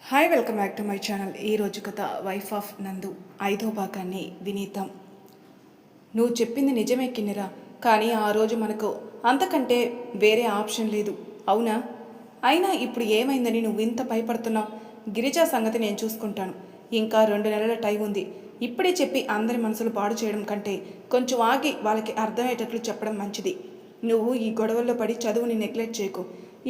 Hi welcome back to my channel. ఈరోజు కథ wife of నందు 5వ భాగాన్ని వినీద్దాం. నువ్వు చెప్పింది నిజమే కిన్నెరా, కానీ ఆ రోజు మనకు అంతకంటే వేరే ఆప్షన్ లేదు, అవునా? అయినా ఇప్పుడు ఏమైందని నువ్వు ఇంత భయపడుతున్నావు? గిరిజా సంగతి నేను చూసుకుంటాను. ఇంకా 2 నెలల టైం ఉంది. ఇప్పుడే చెప్పి అందరి మనసులు పాడు చేయడం కంటే కొంచెం ఆగి వాళ్ళకి అర్థమయ్యేటట్లు చెప్పడం మంచిది. నువ్వు ఈ గొడవల్లో పడి చదువుని నెగ్లెక్ట్ చేయకు.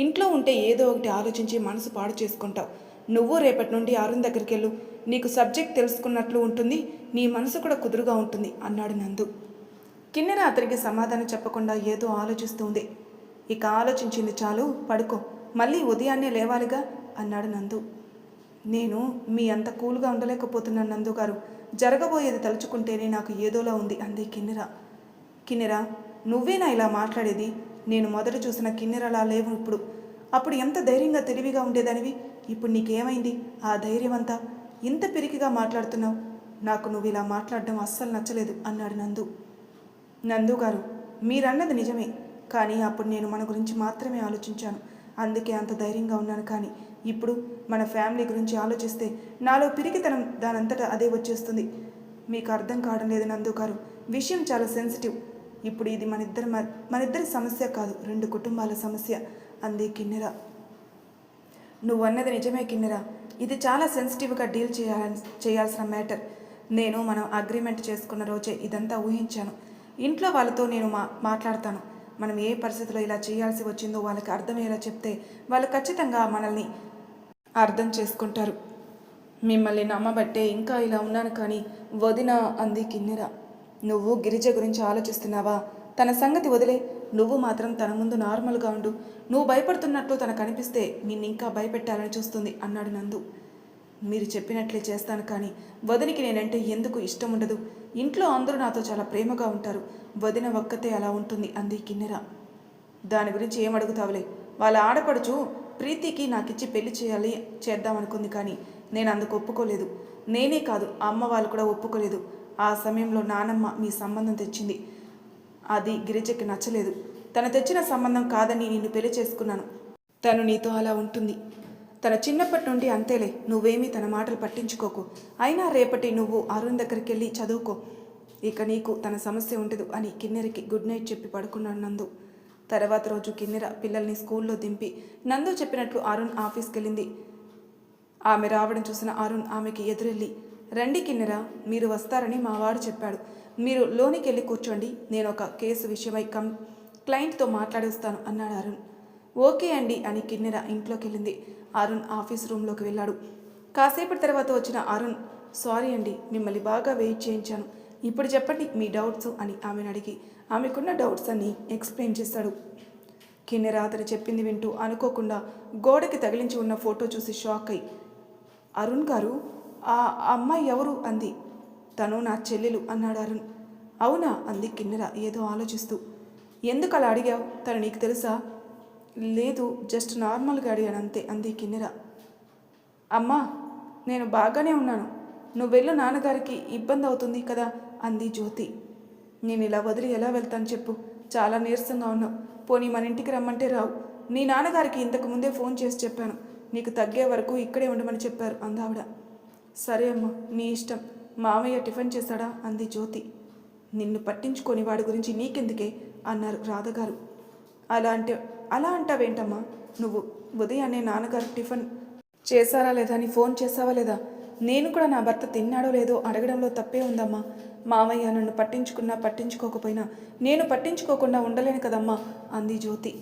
ఇంట్లో ఉంటే ఏదో ఒకటి ఆలోచించి మనసు పాడు చేసుకుంటావు. నువ్వు రేపటి నుండి అరుణ్ దగ్గరికి వెళ్ళు. నీకు సబ్జెక్ట్ తెలుసుకున్నట్లు ఉంటుంది, నీ మనసు కూడా కుదురుగా ఉంటుంది అన్నాడు నందు. కిన్నెర అతనికి సమాధానం చెప్పకుండా ఏదో ఆలోచిస్తుంది. ఇక ఆలోచించింది చాలు, పడుకో, మళ్ళీ ఉదయాన్నే లేవాలిగా అన్నాడు నందు. నేను మీ అంత కూల్గా ఉండలేకపోతున్నాను నందు గారు. జరగబోయేది తలుచుకుంటేనే నాకు ఏదోలా ఉంది అంది కిన్నెర. కిన్నెర, నువ్వేనా ఇలా మాట్లాడేది? నేను మొదట చూసిన కిన్నెరలా లేవు ఇప్పుడు. అప్పుడు ఎంత ధైర్యంగా తెలివిగా ఉండేదానివి. ఇప్పుడు నీకేమైంది? ఆ ధైర్యం అంతా ఇంత పిరికిగా మాట్లాడుతున్నావు. నాకు నువ్వు ఇలా మాట్లాడడం అస్సలు నచ్చలేదు అన్నాడు నందు. నందు గారు, మీరన్నది నిజమే, కానీ అప్పుడు నేను మన గురించి మాత్రమే ఆలోచించాను. అందుకే అంత ధైర్యంగా ఉన్నాను. కానీ ఇప్పుడు మన ఫ్యామిలీ గురించి ఆలోచిస్తే నాలో పిరికితనం దానంతటా అదే వచ్చేస్తుంది. మీకు అర్థం కావడం లేదు నందు గారు. విషయం చాలా సెన్సిటివ్. ఇప్పుడు ఇది మనిద్దరి సమస్య కాదు, 2 కుటుంబాల సమస్య అంది కిన్నెర. నువ్వన్నది నిజమే కిన్నెర. ఇది చాలా సెన్సిటివ్గా డీల్ చేయాల్సిన మ్యాటర్. నేను మనం అగ్రిమెంట్ చేసుకున్న రోజే ఇదంతా ఊహించాను. ఇంట్లో వాళ్ళతో నేను మాట్లాడతాను. మనం ఏ పరిస్థితిలో ఇలా చేయాల్సి వచ్చిందో వాళ్ళకి అర్థమయ్యేలా చెప్తే వాళ్ళు ఖచ్చితంగా మనల్ని అర్థం చేసుకుంటారు. మిమ్మల్ని నమ్మబట్టే ఇంకా ఇలా ఉన్నాను కానీ వదిన అంది కిన్నెర. నువ్వు గిరిజ గురించి ఆలోచిస్తున్నావా? తన సంగతి వదిలే, నువ్వు మాత్రం తన ముందు నార్మల్గా ఉండు. నువ్వు భయపడుతున్నట్లు తనకు అనిపిస్తే నిన్నింకా భయపెట్టాలని చూస్తుంది అన్నాడు నందు. మీరు చెప్పినట్లే చేస్తాను, కానీ వదినికి నేనంటే ఎందుకు ఇష్టం ఉండదు. ఇంట్లో అందరూ నాతో చాలా ప్రేమగా ఉంటారు. వదిన ఒక్కతే అలా ఉంటుంది అంది కిన్నెర. దాని గురించి ఏమడుగుతావులే. వాళ్ళ ఆడపడుచు ప్రీతికి నాకిచ్చి పెళ్లి చేద్దామనుకుంది, కానీ నేను అందుకు ఒప్పుకోలేదు. నేనే కాదు, అమ్మ వాళ్ళు కూడా ఒప్పుకోలేదు. ఆ సమయంలో నానమ్మ మీ సంబంధం తెచ్చింది. అది గిరిజకి నచ్చలేదు. తను తెచ్చిన సంబంధం కాదని నిన్ను పెళ్లి చేసుకున్నాను. తను నీతో అలా ఉంటుంది. తన చిన్నప్పటి నుండి అంతేలే. నువ్వేమీ తన మాటలు పట్టించుకోకు. అయినా రేపటి నువ్వు అరుణ్ దగ్గరికి వెళ్ళి చదువుకో. ఇక నీకు తన సమస్య ఉండదు అని కిన్నెరకి గుడ్ నైట్ చెప్పి పడుకున్నాడు నందు. తర్వాత రోజు కిన్నెర పిల్లల్ని స్కూల్లో దింపి నందు చెప్పినట్లు అరుణ్ ఆఫీస్కి వెళ్ళింది. ఆమె రావడం చూసిన అరుణ్ ఆమెకి ఎదురెళ్ళి, రండి కిన్నెర, మీరు వస్తారని మా వాడు చెప్పాడు. మీరు లోనికి వెళ్ళి కూర్చోండి, నేను ఒక కేసు విషయమై క్లయింట్తో మాట్లాడి వస్తాను అన్నాడు అరుణ్. ఓకే అండి అని కిన్నెర ఇంట్లోకి వెళ్ళింది. అరుణ్ ఆఫీస్ రూమ్లోకి వెళ్ళాడు. కాసేపటి తర్వాత వచ్చిన అరుణ్, సారీ అండి, మిమ్మల్ని బాగా వెయిట్ చేయించాను. ఇప్పుడు చెప్పండి మీ డౌట్స్ అని ఆమెను అడిగి ఆమెకున్న డౌట్స్ అన్ని ఎక్స్ప్లెయిన్ చేశాడు. కిన్నెర అతను చెప్పింది వింటూ అనుకోకుండా గోడకి తగిలించి ఉన్న ఫోటో చూసి షాక్ అయి, అరుణ్ గారు, ఆ అమ్మాయి ఎవరు అంది. తను నా చెల్లెలు అన్నాడు అరుణ్. అవునా అంది కిన్నెర ఏదో ఆలోచిస్తూ. ఎందుకు అలా అడిగావు? తను నీకు తెలుసా? లేదు, జస్ట్ నార్మల్గా అడిగాను అంతే అంది కిన్నెర. అమ్మా, నేను బాగానే ఉన్నాను. నువ్వు వెళ్ళు, నాన్నగారికి ఇబ్బంది అవుతుంది కదా అంది జ్యోతి. నేను ఇలా వదిలి ఎలా వెళ్తాను చెప్పు? చాలా నీరసంగా ఉన్నావు. పోనీ మన ఇంటికి రమ్మంటే రావు. నీ నాన్నగారికి ఇంతకు ముందే ఫోన్ చేసి చెప్పాను. నీకు తగ్గే వరకు ఇక్కడే ఉండమని చెప్పారు అందావిడ. సరే అమ్మా, నీ ఇష్టం. మామయ్య టిఫిన్ చేశాడా అంది జ్యోతి. నిన్ను పట్టించుకొని వాడి గురించి నీకెందుకే అన్నారు రాధగారు. అలా అంటావేంటమ్మా? నువ్వు ఉదయాన్నే నాన్నగారు టిఫిన్ చేశారా లేదా అని ఫోన్ చేసావా లేదా? నేను కూడా నా భర్త తిన్నాడో లేదో అడగడంలో తప్పే ఉందమ్మా. మామయ్య నన్ను పట్టించుకున్నా పట్టించుకోకపోయినా నేను పట్టించుకోకుండా ఉండలేను కదమ్మా అంది జ్యోతి.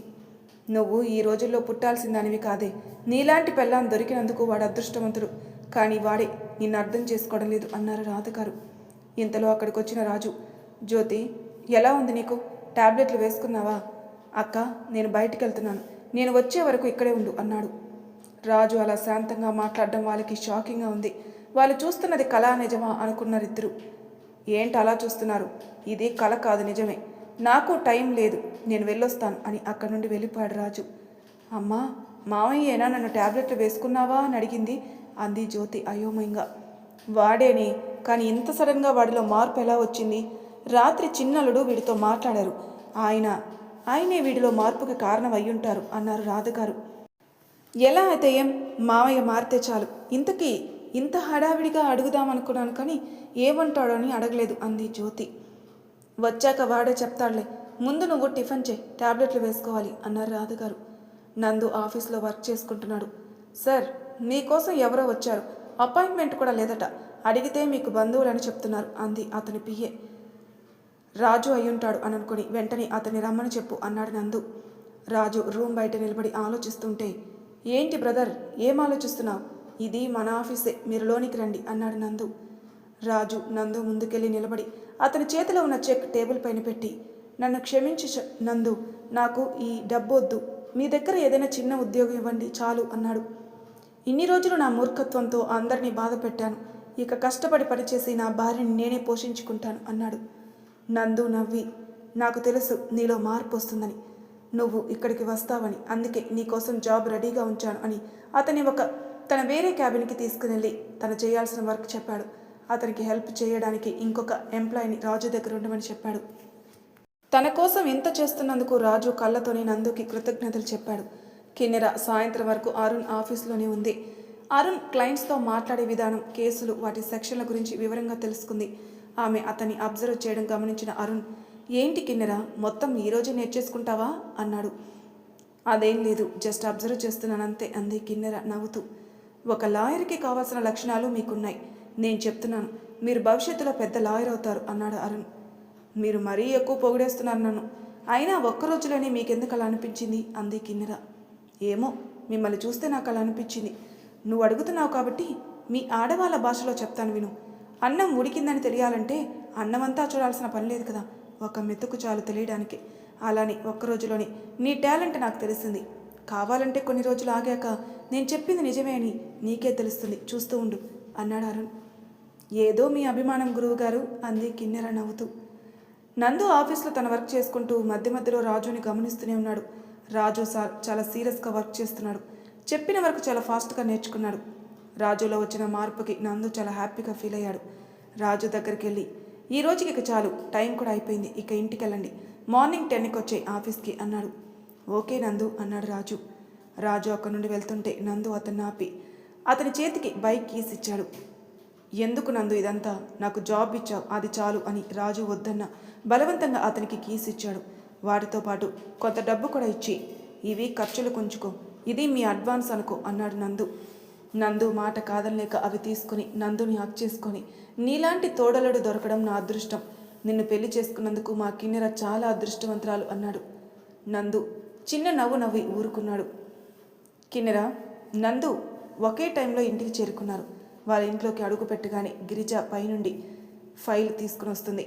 నువ్వు ఈ రోజుల్లో పుట్టాల్సిందానివి కాదే. నీలాంటి పెళ్ళాన్ని దొరికినందుకు వాడు అదృష్టవంతుడు, కానీ వాడే నిన్ను అర్థం చేసుకోవడం లేదు అన్నారు రాధగారు. ఇంతలో అక్కడికి వచ్చిన రాజు, జ్యోతి, ఎలా ఉంది నీకు? టాబ్లెట్లు వేసుకున్నావా? అక్క, నేను బయటికి వెళ్తున్నాను, నేను వచ్చే వరకు ఇక్కడే ఉండు అన్నాడు. రాజు అలా శాంతంగా మాట్లాడడం వాళ్ళకి షాకింగ్గా ఉంది. వాళ్ళు చూస్తున్నది కళ నిజమా అనుకున్నారు ఇద్దరు. ఏంటి అలా చూస్తున్నారు? ఇది కళ కాదు, నిజమే. నాకు టైం లేదు, నేను వెళ్ళొస్తాను అని అక్కడి నుండి వెళ్ళిపోయాడు రాజు. అమ్మా, మామయ్యేనా నన్ను టాబ్లెట్లు వేసుకున్నావా అని అడిగింది అంది జ్యోతి అయోమయంగా. వాడేనే, కానీ ఇంత సడన్గా వాడిలో మార్పు ఎలా వచ్చింది? రాత్రి చిన్నలుడు వీడితో మాట్లాడారు. ఆయనే వీడిలో మార్పుకి కారణం అయ్యుంటారు అన్నారు రాధగారు. ఎలా అయితే ఏం, మామయ్య మారితే చాలు. ఇంతకీ ఇంత హడావిడిగా అడుగుదామనుకున్నాను కానీ ఏమంటాడో అని అడగలేదు అంది జ్యోతి. వచ్చాక వాడే చెప్తాడులే, ముందు నువ్వు టిఫిన్ చేయి, టాబ్లెట్లు వేసుకోవాలి అన్నారు రాధగారు. నందు ఆఫీస్లో వర్క్ చేసుకుంటున్నాడు. సార్, మీకోసం ఎవరో వచ్చారు, అపాయింట్మెంట్ కూడా లేదట, అడిగితే మీకు బంధువులని చెప్తున్నారు అంది అతని పిఏ. రాజు అయ్యుంటాడు అని అనుకుని వెంటనే అతన్ని రమ్మని చెప్పు అన్నాడు నందు. రాజు రూమ్ బయట నిలబడి ఆలోచిస్తుంటే, ఏంటి బ్రదర్, ఏం ఆలోచిస్తున్నావు? ఇది మన ఆఫీసే, మీరు లోనికి రండి అన్నాడు నందు. రాజు నందు ముందుకెళ్ళి నిలబడి అతని చేతిలో ఉన్న చెక్ టేబుల్ పైన పెట్టి, నన్ను క్షమించి నందు, నాకు ఈ డబ్బొద్దు, మీ దగ్గర ఏదైనా చిన్న ఉద్యోగం ఇవ్వండి చాలు అన్నాడు. ఇన్ని రోజులు నా మూర్ఖత్వంతో అందరినీ బాధ పెట్టాను, ఇక కష్టపడి పనిచేసి నా భార్యని నేనే పోషించుకుంటాను అన్నాడు. నందు నవ్వి, నాకు తెలుసు నీలో మార్పు వస్తుందని, నువ్వు ఇక్కడికి వస్తావని, అందుకే నీకోసం జాబ్ రెడీగా ఉంచాను అని అతని తన వేరే క్యాబిన్కి తీసుకుని తను చేయాల్సిన వర్క్ చెప్పాడు. అతనికి హెల్ప్ చేయడానికి ఇంకొక ఎంప్లాయీని రాజు దగ్గర ఉండమని చెప్పాడు. తన కోసం ఇంత చేస్తున్నందుకు రాజు కళ్ళతోనే నందుకి కృతజ్ఞతలు చెప్పాడు. కిన్నెర సాయంత్రం వరకు అరుణ్ ఆఫీస్లోనే ఉంది. అరుణ్ క్లయింట్స్తో మాట్లాడే విధానం, కేసులు, వాటి సెక్షన్ల గురించి వివరంగా తెలుసుకుంది. ఆమె అతన్ని అబ్జర్వ్ చేయడం గమనించిన అరుణ్, ఏంటి కిన్నెర, మొత్తం ఈరోజు నేర్చేసుకుంటావా అన్నాడు. అదేం లేదు, జస్ట్ అబ్జర్వ్ చేస్తున్నానంతే అంది కిన్నెర నవ్వుతూ. ఒక లాయర్కి కావాల్సిన లక్షణాలు మీకున్నాయి, నేను చెప్తున్నాను, మీరు భవిష్యత్తులో పెద్ద లాయర్ అవుతారు అన్నాడు అరుణ్. మీరు మరీ ఎక్కువ పొగిడేస్తున్నారు నన్ను, అయినా ఒక్కరోజులోనే మీకెందుకు అలా అనిపించింది అంది కిన్నెర. ఏమో, మిమ్మల్ని చూస్తే నాకు అలా అనిపించింది. నువ్వు అడుగుతున్నావు కాబట్టి మీ ఆడవాళ్ళ భాషలో చెప్తాను విను. అన్నం ఉడికిందని తెలియాలంటే అన్నమంతా చూడాల్సిన పని లేదు కదా, ఒక మెతుకు చాలు తెలియడానికి. అలానే ఒక్కరోజులోనే నీ టాలెంట్ నాకు తెలిసింది. కావాలంటే కొన్ని రోజులు ఆగాక నేను చెప్పింది నిజమే అని నీకే తెలుస్తుంది, చూస్తూ ఉండు అన్నాడు అరుణ్. ఏదో మీ అభిమానం గురువుగారు అంది కిన్నెర నవ్వుతూ. నందు ఆఫీస్లో తన వర్క్ చేసుకుంటూ మధ్య మధ్యలో రాజుని గమనిస్తూనే ఉన్నాడు. రాజు చాలా సీరియస్గా వర్క్ చేస్తున్నాడు. చెప్పిన వర్క్ చాలా ఫాస్ట్గా నేర్చుకున్నాడు. రాజులో వచ్చిన మార్పుకి నందు చాలా హ్యాపీగా ఫీల్ అయ్యాడు. రాజు దగ్గరికి వెళ్ళి, ఈ రోజుకి ఇక చాలు, టైం కూడా అయిపోయింది, ఇక ఇంటికి వెళ్ళండి, మార్నింగ్ 10కి వచ్చే ఆఫీస్కి అన్నాడు. ఓకే నందు అన్నాడు రాజు. రాజు అక్కడి నుండి వెళ్తుంటే నందు అతన్ని ఆపి అతని చేతికి బైక్ కీస్ ఇచ్చాడు. ఎందుకు నందు ఇదంతా, నాకు జాబ్ ఇచ్చావు అది చాలు అని రాజు వద్దన్న బలవంతంగా అతనికి కీస్ ఇచ్చాడు. వాటితో పాటు కొంత డబ్బు కూడా ఇచ్చి, ఇవి ఖర్చులు కొంచుకో, ఇది మీ అడ్వాన్స్ అనుకో అన్నాడు నందు. నందు మాట కాదనలేక అవి తీసుకుని నందుని హక్ చేసుకొని, నీలాంటి తోడలుడు దొరకడం నా అదృష్టం, నిన్ను పెళ్లి చేసుకున్నందుకు మా కిన్నెర చాలా అదృష్టవంతురాలు అన్నాడు. నందు చిన్న నవ్వు నవ్వి ఊరుకున్నాడు. కిన్నెర, నందు ఒకే టైంలో ఇంటికి చేరుకున్నారు. వాళ్ళ ఇంట్లోకి అడుగు పెట్టగానే గిరిజ పైనుండి ఫైల్ తీసుకుని వస్తుంది.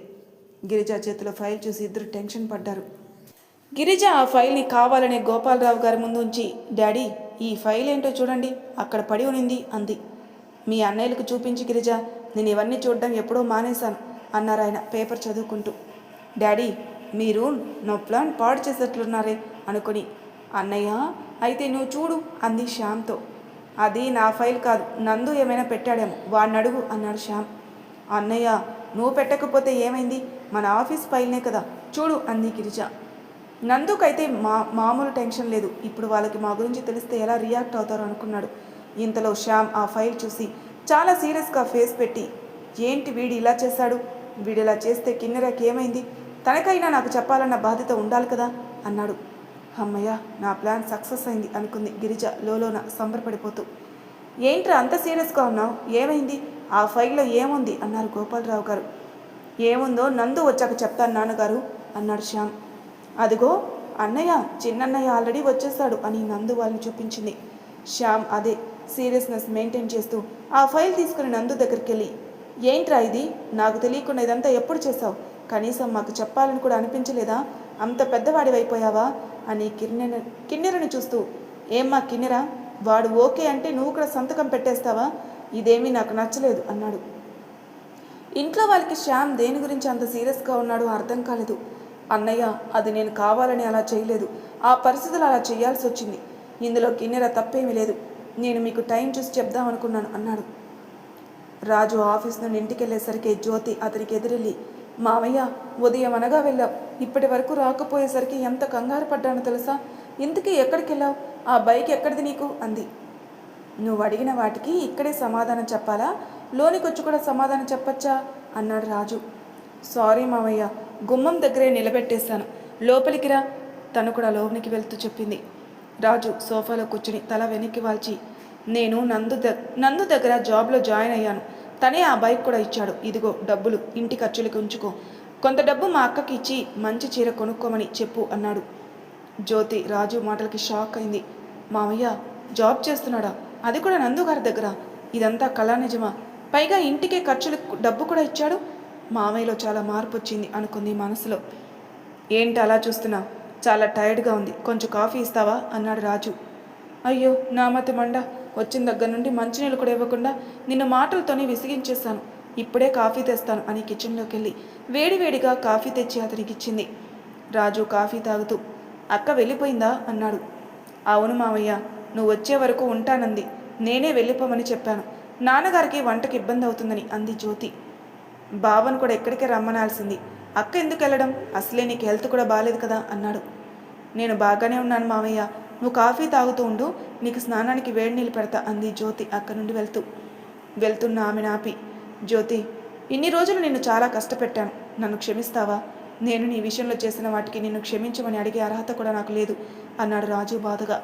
గిరిజ చేతిలో ఫైల్ చూసి ఇద్దరు టెన్షన్ పడ్డారు. గిరిజ ఆ ఫైల్ని కావాలనే గోపాలరావు గారి ముందు ఉంచి, డాడీ ఈ ఫైల్ ఏంటో చూడండి, అక్కడ పడి ఉనింది అంది. మీ అన్నయ్యలకు చూపించి గిరిజ, నేను ఇవన్నీ చూడడం ఎప్పుడో మానేశాను అన్నారు ఆయన పేపర్ చదువుకుంటూ. డాడీ, మీరు నా ప్లాన్ పాడు చేసేట్లున్నారే అనుకుని, అన్నయ్య అయితే నువ్వు చూడు అంది శ్యామ్తో. అది నా ఫైల్ కాదు, నందు ఏమైనా పెట్టాడేమో, వాడిని అడుగు అన్నాడు శ్యామ్. అన్నయ్య, నువ్వు పెట్టకపోతే ఏమైంది, మన ఆఫీస్ ఫైల్నే కదా, చూడు అంది గిరిజ. నందుకైతే మామూలు టెన్షన్ లేదు, ఇప్పుడు వాళ్ళకి మా గురించి తెలిస్తే ఎలా రియాక్ట్ అవుతారో అనుకున్నాడు. ఇంతలో శ్యామ్ ఆ ఫైల్ చూసి చాలా సీరియస్గా ఫేస్ పెట్టి, ఏంటి వీడు ఇలా చేశాడు, వీడు ఇలా చేస్తే కిన్నెరకి ఏమైంది, తనకైనా నాకు చెప్పాలన్న బాధ్యత ఉండాలి కదా అన్నాడు. అమ్మయ్య, నా ప్లాన్ సక్సెస్ అయింది అనుకుంది గిరిజ లోలోన సంబరపడిపోతూ. ఏంట్రా అంత సీరియస్గా ఉన్నావు, ఏమైంది, ఆ ఫైల్లో ఏముంది అన్నారు గోపాలరావు గారు. ఏముందో నందు వచ్చాక చెప్తాను నాన్నగారు అన్నాడు శ్యామ్. అదిగో అన్నయ్య, చిన్నన్నయ్య ఆల్రెడీ వచ్చేసాడు అని నందు వాళ్ళని చూపించింది. శ్యామ్ అదే సీరియస్నెస్ మెయింటైన్ చేస్తూ ఆ ఫైల్ తీసుకుని నందు దగ్గరికి వెళ్ళి, ఏంట్రా ఇది, నాకు తెలియకుండా ఇదంతా ఎప్పుడు చేసావు, కనీసం మాకు చెప్పాలని కూడా అనిపించలేదా, అంత పెద్దవాడివైపోయావా అని కిన్నెరని చూస్తూ, ఏమ్మా కిన్నెర, వాడు ఓకే అంటే నువ్వు కూడా సంతకం పెట్టేస్తావా, ఇదేమీ నాకు నచ్చలేదు అన్నాడు. ఇంట్లో వాళ్ళకి శ్యామ్ దేని గురించి అంత సీరియస్గా ఉన్నాడో అర్థం కాలేదు. అన్నయ్య, అది నేను కావాలని అలా చేయలేదు, ఆ పరిస్థితులు అలా చేయాల్సి వచ్చింది, ఇందులో కిన్నెర తప్పేమీ లేదు, నేను మీకు టైం చూసి చెప్దామనుకున్నాను అన్నాడు. రాజు ఆఫీస్ నుండి ఇంటికి వెళ్ళేసరికి జ్యోతి అతనికి ఎదురెళ్ళి, మామయ్య ఉదయం అనగా వెళ్ళావు, ఇప్పటి వరకు రాకపోయేసరికి ఎంత కంగారు పడ్డానో తెలుసా, ఇంతకీ ఎక్కడికి వెళ్ళావు, ఆ బైక్ ఎక్కడిది నీకు అంది. నువ్వు అడిగిన వాటికి ఇక్కడే సమాధానం చెప్పాలా, లోనికొచ్చి కూడా సమాధానం చెప్పచ్చా అన్నాడు రాజు. సారీ మామయ్య, గుమ్మం దగ్గరే నిలబెట్టేశాను, లోపలికి రా, తను కూడా లోనికి వెళ్తూ చెప్పింది. రాజు సోఫాలో కూర్చుని తల వెనక్కి వాల్చి, నేను నందు దగ్గర జాబ్లో జాయిన్ అయ్యాను, తనే ఆ బైక్ కూడా ఇచ్చాడు, ఇదిగో డబ్బులు, ఇంటి ఖర్చులకి ఉంచుకో, కొంత డబ్బు మా అక్కకి ఇచ్చి మంచి చీర కొనుక్కోమని చెప్పు అన్నాడు. జ్యోతి రాజు మాటలకి షాక్ అయింది. మామయ్య జాబ్ చేస్తున్నాడా, అది కూడా నందు గారి దగ్గర, ఇదంతా కళా నిజమా, పైగా ఇంటికే ఖర్చులకు డబ్బు కూడా ఇచ్చాడు, మామయ్యలో చాలా మార్పు వచ్చింది అనుకుంది మనసులో. ఏంటి అలా చూస్తున్నా, చాలా టైర్డ్గా ఉంది, కొంచెం కాఫీ ఇస్తావా అన్నాడు రాజు. అయ్యో నా మతి మండ, వచ్చిన దగ్గర నుండి మంచినీళ్ళు కూడా ఇవ్వకుండా నిన్ను మాటలతోనే విసిగించేశాను, ఇప్పుడే కాఫీ తెస్తాను అని కిచెన్లోకి వెళ్ళి వేడివేడిగా కాఫీ తెచ్చి అతనికి ఇచ్చింది. రాజు కాఫీ తాగుతూ, అక్క వెళ్ళిపోయిందా అన్నాడు. అవును మామయ్య, నువ్వు వచ్చే వరకు ఉంటానంది, నేనే వెళ్ళిపోమని చెప్పాను, నాన్నగారికి వంటకి ఇబ్బంది అవుతుందని అంది జ్యోతి. బావను కూడా ఎక్కడికే రమ్మనాల్సింది, అక్క ఎందుకు వెళ్ళడం, అసలే నీకు హెల్త్ కూడా బాగాలేదు కదా అన్నాడు. నేను బాగానే ఉన్నాను మామయ్య, నువ్వు కాఫీ తాగుతూ ఉండు, నీకు స్నానానికి వేడి నీళ్ళు పెడతా అంది జ్యోతి అక్కడి నుండి వెళ్తున్న ఆమెను ఆపి. జ్యోతి, ఇన్ని రోజులు నిన్ను చాలా కష్టపెట్టాను, నన్ను క్షమిస్తావా, నేను నీ విషయంలో చేసిన వాటికి నిన్ను క్షమించమని అడిగే అర్హత కూడా నాకు లేదు అన్నాడు రాజు బాధగా.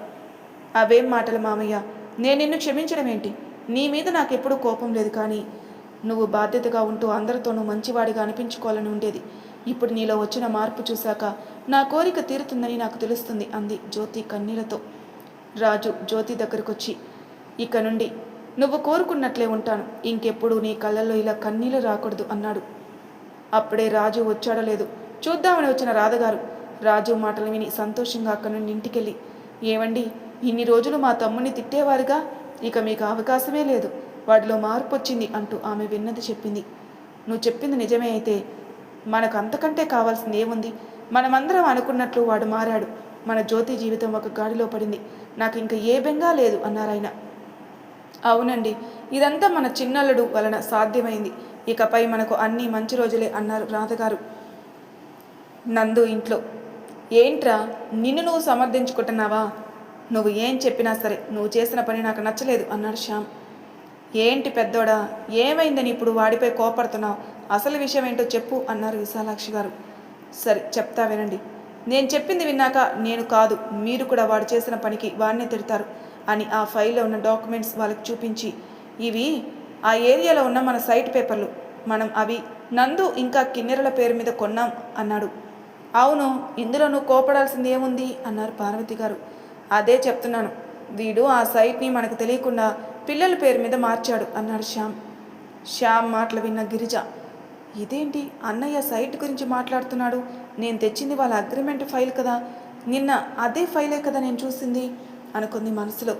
అవేం మాటలు మామయ్య, నేను నిన్ను క్షమించడం ఏంటి, నీ మీద నాకెప్పుడూ కోపం లేదు, కానీ నువ్వు బాధ్యతగా ఉంటూ అందరితోనూ మంచివాడిగా అనిపించుకోవాలని ఉండేది, ఇప్పుడు నీలో వచ్చిన మార్పు చూశాక నా కోరిక తీరుతుందని నాకు తెలుస్తుంది అంది జ్యోతి కన్నీళ్లతో. రాజు జ్యోతి దగ్గరకొచ్చి, ఇక నుండి నువ్వు కోరుకున్నట్లే ఉంటాను, ఇంకెప్పుడు నీ కళ్ళల్లో ఇలా కన్నీళ్లు రాకూడదు అన్నాడు. అప్పుడే రాజు వచ్చాడో లేదు చూద్దామని వచ్చిన రాధగారు రాజు మాటలు విని సంతోషంగా అక్కడి నుండి ఇంటికెళ్ళి, ఏమండి, ఇన్ని రోజులు మా తమ్ముని తిట్టేవారుగా, ఇక మీకు అవకాశమే లేదు, వాడిలో మార్పు వచ్చింది అంటూ ఆమె విన్నది చెప్పింది. నువ్వు చెప్పింది నిజమే అయితే మనకు అంతకంటే కావాల్సింది ఏముంది, మనమందరం అనుకున్నట్లు వాడు మారాడు, మన జ్యోతి జీవితం ఒక గాడిలో పడింది, నాకు ఇంకా ఏ బెంగా లేదు అన్నారాయన. అవునండి, ఇదంతా మన చిన్నల్లుడు వలన సాధ్యమైంది, ఇకపై మనకు అన్నీ మంచి రోజులే అన్నారు రాధగారు. నందు ఇంట్లో, ఏంట్రా నిన్ను నువ్వు సమర్థించుకుంటున్నావా, నువ్వు ఏం చెప్పినా సరే నువ్వు చేసిన పని నాకు నచ్చలేదు అన్నాడు శ్యామ్. ఏంటి పెద్దోడా, ఏమైందని ఇప్పుడు వాడిపై కోపడుతున్నావు, అసలు విషయం ఏంటో చెప్పు అన్నారు విశాలాక్షి గారు. సరే చెప్తా వినండి, నేను చెప్పింది విన్నాక నేను కాదు మీరు కూడా వాడు చేసిన పనికి వాడినే తిడతారు అని ఆ ఫైల్లో ఉన్న డాక్యుమెంట్స్ వాళ్ళకి చూపించి, ఇవి ఆ ఏరియాలో ఉన్న మన సైట్ పేపర్లు, మనం అవి నందు ఇంకా కిన్నెరల పేరు మీద కొన్నాం అన్నాడు. అవును, ఇందులో నువ్వు కోపడాల్సింది ఏముంది అన్నారు పార్వతి గారు. అదే చెప్తున్నాను, వీడు ఆ సైట్ని మనకు తెలియకుండా పిల్లల పేరు మీద మార్చాడు అన్నాడు శ్యామ్ మాటలు విన్న గిరిజ, ఇదేంటి అన్నయ్య సైట్ గురించి మాట్లాడుతున్నాడు, నేను తెచ్చింది వాళ్ళ అగ్రిమెంట్ ఫైల్ కదా, నిన్న అదే ఫైలే కదా నేను చూసింది అనుకుంది మనసులో.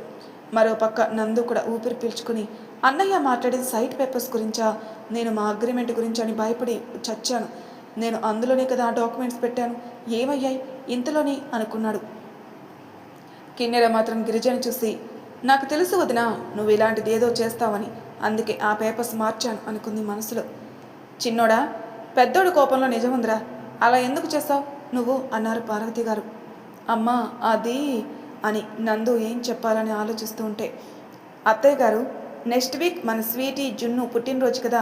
మరోపక్క నందు కూడా ఊపిరి పీల్చుకుని, అన్నయ్య మాట్లాడేది సైట్ పేపర్స్ గురించా, నేను మా అగ్రిమెంట్ గురించి అని భయపడి చచ్చాను, నేను అందులోనే కదా ఆ డాక్యుమెంట్స్ పెట్టాను, ఏమయ్యాయి ఇంతలోనే అనుకున్నాడు. కిన్నెర మాత్రం గిరిజను చూసి, నాకు తెలుసు వదినా, నువ్వు ఇలాంటిది ఏదో చేస్తావని, అందుకే ఆ పేపర్స్ మార్చాను అనుకుంది మనసులో. చిన్నోడా, పెద్దోడు కోపంలో నిజముందిరా, అలా ఎందుకు చేస్తావు నువ్వు అన్నారు పార్వతి గారు. అమ్మా అది అని నందు ఏం చెప్పాలని ఆలోచిస్తూ ఉంటే, అత్తయ్య గారు, నెక్స్ట్ వీక్ మన స్వీటీ జున్ను పుట్టినరోజు కదా,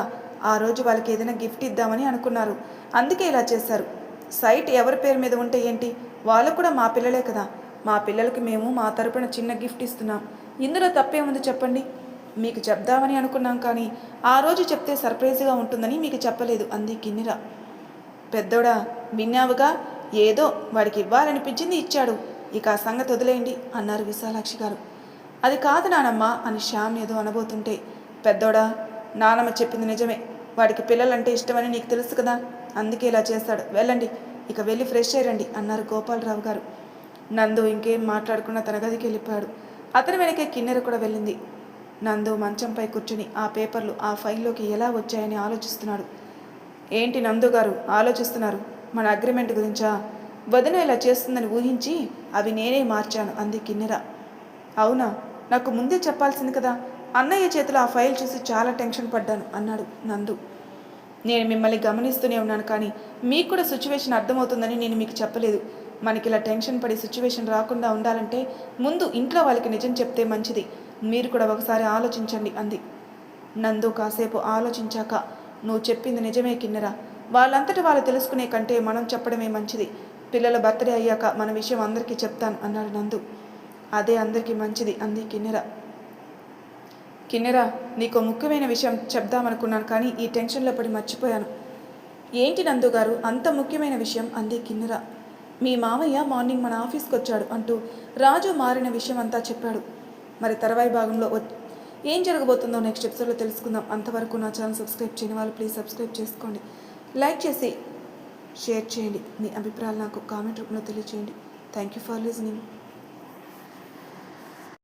ఆ రోజు వాళ్ళకి ఏదైనా గిఫ్ట్ ఇద్దామని అనుకున్నారు, అందుకే ఇలా చేశారు, సైట్ ఎవరి పేరు మీద ఉంటే ఏంటి, వాళ్ళు కూడా మా పిల్లలే కదా, మా పిల్లలకి మేము మా తరపున చిన్న గిఫ్ట్ ఇస్తున్నాం, ఇందులో తప్పేముంది చెప్పండి, మీకు చెప్దామని అనుకున్నాం, కానీ ఆ రోజు చెప్తే సర్ప్రైజ్గా ఉంటుందని మీకు చెప్పలేదు అంది కిన్నెర. పెద్దోడా, విన్నావుగా, ఏదో వాడికి ఇవ్వాలనిపించింది ఇచ్చాడు, ఇక ఆ సంగతి వదిలేయండి అన్నారు విశాలాక్షి గారు. అది కాదు నానమ్మ అని శ్యామ్ ఏదో అనబోతుంటే, పెద్దోడా, నానమ్మ చెప్పింది నిజమే, వాడికి పిల్లలంటే ఇష్టమని నీకు తెలుసు కదా, అందుకే ఇలా చేస్తాడు, వెళ్ళండి, ఇక వెళ్ళి ఫ్రెష్ అయ్యండి అన్నారు గోపాలరావు గారు. నందు ఇంకేం మాట్లాడకుండా తన గదికి వెళ్ళిపోయాడు. అతని వెనకే కిన్నెర కూడా వెళ్ళింది. నందు మంచంపై కూర్చుని ఆ పేపర్లు ఆ ఫైల్లోకి ఎలా వచ్చాయని ఆలోచిస్తున్నాడు. ఏంటి నందు గారు ఆలోచిస్తున్నారు, మన అగ్రిమెంట్ గురించా, వదిన ఇలా చేస్తుందని ఊహించి అవి నేనే మార్చాను అంది కిన్నెర. అవునా, నాకు ముందే చెప్పాల్సింది కదా, అన్నయ్య చేతిలో ఆ ఫైల్ చూసి చాలా టెన్షన్ పడ్డాను అన్నాడు నందు. నేను మిమ్మల్ని గమనిస్తూనే ఉన్నాను, కానీ మీకు కూడా సిచ్యువేషన్ అర్థమవుతుందని నేను మీకు చెప్పలేదు, మనకి ఇలా టెన్షన్ పడి సిచ్యువేషన్ రాకుండా ఉండాలంటే ముందు ఇంట్లో వాళ్ళకి నిజం చెప్తే మంచిది. మీరు కూడా ఒకసారి ఆలోచించండి అంది. నందు కాసేపు ఆలోచించాక, నువ్వు చెప్పింది నిజమే కిన్నెర. వాళ్ళంతటి వాళ్ళు తెలుసుకునే కంటే మనం చెప్పడమే మంచిది. పిల్లల బర్త్డే అయ్యాక మన విషయం అందరికీ చెప్తాను అన్నాడు నందు. అదే అందరికీ మంచిది అంది కిన్నెర. కిన్నెర, నీకు ముఖ్యమైన విషయం చెప్దామనుకున్నాను కానీ ఈ టెన్షన్లో పడి మర్చిపోయాను. ఏంటి నందు గారు అంత ముఖ్యమైన విషయం అంది కిన్నెర. మీ మామయ్య మార్నింగ్ మన ఆఫీస్కి వచ్చాడు అంటూ రాజు మారిన విషయం అంతా చెప్పాడు. మరి తర్వాయి భాగంలో ఏం జరగబోతుందో నెక్స్ట్ ఎపిసోడ్లో తెలుసుకుందాం. అంతవరకు నా ఛానల్ సబ్స్క్రైబ్ చేయని వాళ్ళు ప్లీజ్ సబ్స్క్రైబ్ చేసుకోండి. లైక్ చేసి షేర్ చేయండి. మీ అభిప్రాయాలు నాకు కామెంట్ రూపంలో తెలియజేయండి. Thank you for listening.